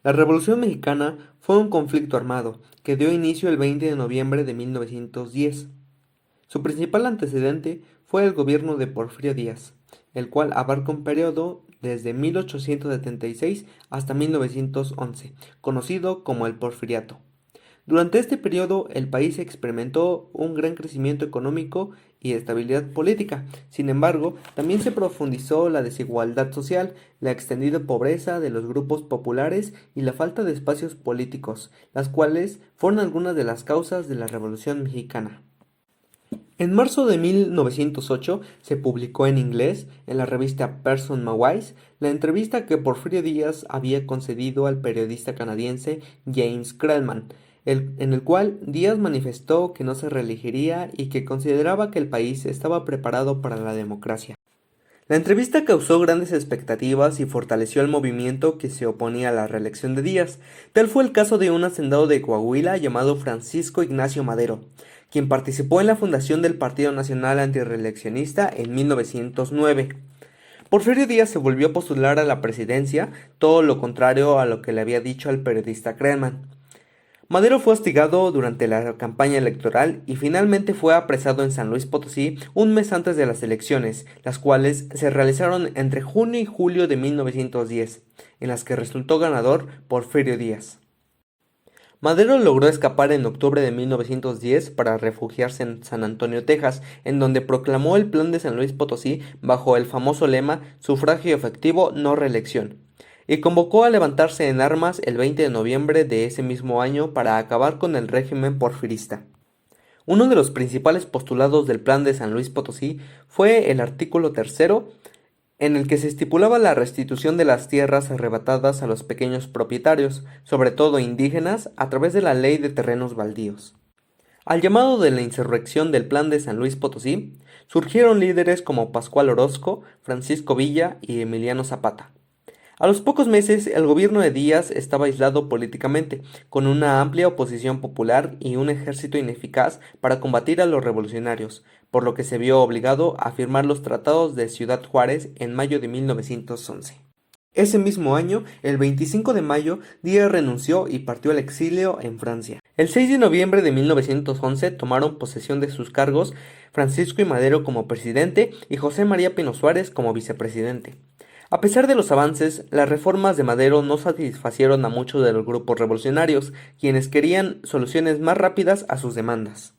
La Revolución Mexicana fue un conflicto armado que dio inicio el 20 de noviembre de 1910. Su principal antecedente fue el gobierno de Porfirio Díaz, el cual abarca un periodo desde 1876 hasta 1911, conocido como el Porfiriato. Durante este periodo, el país experimentó un gran crecimiento económico y estabilidad política. Sin embargo, también se profundizó la desigualdad social, la extendida pobreza de los grupos populares y la falta de espacios políticos, las cuales fueron algunas de las causas de la Revolución Mexicana. En marzo de 1908 se publicó en inglés, en la revista Person Mawais, la entrevista que Porfirio Díaz había concedido al periodista canadiense James Krellman, en el cual Díaz manifestó que no se reelegiría y que consideraba que el país estaba preparado para la democracia. La entrevista causó grandes expectativas y fortaleció el movimiento que se oponía a la reelección de Díaz. Tal fue el caso de un hacendado de Coahuila llamado Francisco Ignacio Madero, quien participó en la fundación del Partido Nacional Antirreeleccionista en 1909. Porfirio Díaz se volvió a postular a la presidencia, todo lo contrario a lo que le había dicho al periodista Krellman. Madero fue hostigado durante la campaña electoral y finalmente fue apresado en San Luis Potosí un mes antes de las elecciones, las cuales se realizaron entre junio y julio de 1910, en las que resultó ganador Porfirio Díaz. Madero logró escapar en octubre de 1910 para refugiarse en San Antonio, Texas, en donde proclamó el Plan de San Luis Potosí bajo el famoso lema "Sufragio efectivo, no reelección", y convocó a levantarse en armas el 20 de noviembre de ese mismo año para acabar con el régimen porfirista. Uno de los principales postulados del Plan de San Luis Potosí fue el artículo tercero, en el que se estipulaba la restitución de las tierras arrebatadas a los pequeños propietarios, sobre todo indígenas, a través de la Ley de Terrenos Baldíos. Al llamado de la insurrección del Plan de San Luis Potosí, surgieron líderes como Pascual Orozco, Francisco Villa y Emiliano Zapata. A los pocos meses, el gobierno de Díaz estaba aislado políticamente, con una amplia oposición popular y un ejército ineficaz para combatir a los revolucionarios, por lo que se vio obligado a firmar los tratados de Ciudad Juárez en mayo de 1911. Ese mismo año, el 25 de mayo, Díaz renunció y partió al exilio en Francia. El 6 de noviembre de 1911 tomaron posesión de sus cargos Francisco I. Madero como presidente y José María Pino Suárez como vicepresidente. A pesar de los avances, las reformas de Madero no satisfacieron a muchos de los grupos revolucionarios, quienes querían soluciones más rápidas a sus demandas.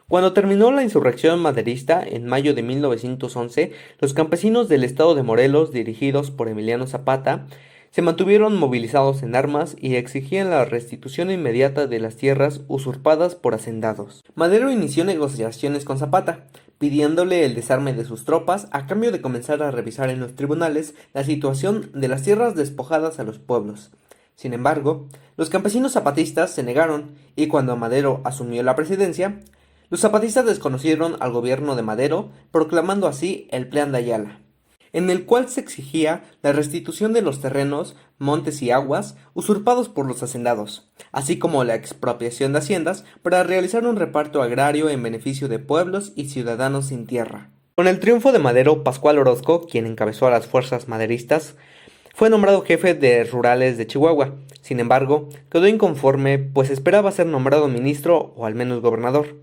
Cuando terminó la insurrección maderista en mayo de 1911, los campesinos del estado de Morelos, dirigidos por Emiliano Zapata, se mantuvieron movilizados en armas y exigían la restitución inmediata de las tierras usurpadas por hacendados. Madero inició negociaciones con Zapata, pidiéndole el desarme de sus tropas a cambio de comenzar a revisar en los tribunales la situación de las tierras despojadas a los pueblos. Sin embargo, los campesinos zapatistas se negaron y cuando Madero asumió la presidencia, los zapatistas desconocieron al gobierno de Madero, proclamando así el Plan de Ayala, en el cual se exigía la restitución de los terrenos, montes y aguas usurpados por los hacendados, así como la expropiación de haciendas para realizar un reparto agrario en beneficio de pueblos y ciudadanos sin tierra. Con el triunfo de Madero, Pascual Orozco, quien encabezó a las fuerzas maderistas, fue nombrado jefe de rurales de Chihuahua. Sin embargo, quedó inconforme, pues esperaba ser nombrado ministro o al menos gobernador,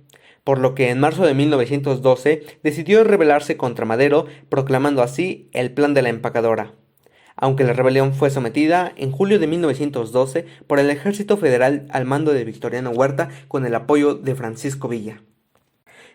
por lo que en marzo de 1912 decidió rebelarse contra Madero, proclamando así el Plan de la Empacadora. Aunque la rebelión fue sometida en julio de 1912 por el Ejército Federal al mando de Victoriano Huerta con el apoyo de Francisco Villa.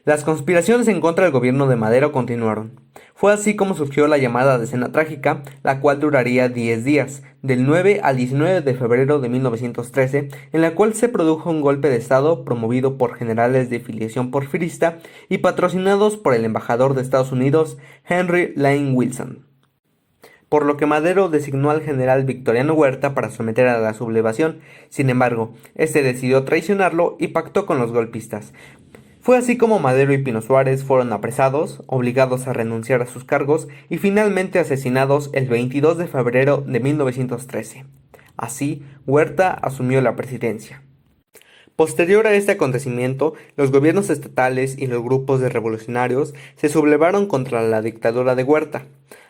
Las conspiraciones en contra del gobierno de Madero continuaron. Fue así como surgió la llamada Decena Trágica, la cual duraría 10 días, del 9 al 19 de febrero de 1913, en la cual se produjo un golpe de Estado promovido por generales de filiación porfirista y patrocinados por el embajador de Estados Unidos, Henry Lane Wilson, por lo que Madero designó al general Victoriano Huerta para someter a la sublevación. Sin embargo, este decidió traicionarlo y pactó con los golpistas. Fue así como Madero y Pino Suárez fueron apresados, obligados a renunciar a sus cargos y finalmente asesinados el 22 de febrero de 1913. Así, Huerta asumió la presidencia. Posterior a este acontecimiento, los gobiernos estatales y los grupos de revolucionarios se sublevaron contra la dictadura de Huerta.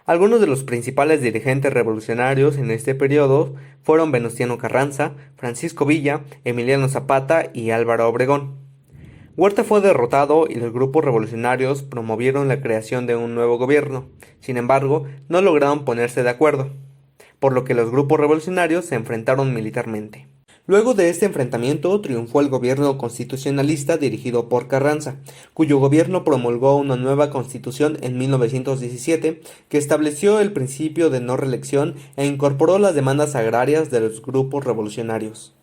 Algunos de los principales dirigentes revolucionarios en este periodo fueron Venustiano Carranza, Francisco Villa, Emiliano Zapata y Álvaro Obregón. Huerta fue derrotado y los grupos revolucionarios promovieron la creación de un nuevo gobierno. Sin embargo, no lograron ponerse de acuerdo, por lo que los grupos revolucionarios se enfrentaron militarmente. Luego de este enfrentamiento triunfó el gobierno constitucionalista dirigido por Carranza, cuyo gobierno promulgó una nueva constitución en 1917 que estableció el principio de no reelección e incorporó las demandas agrarias de los grupos revolucionarios.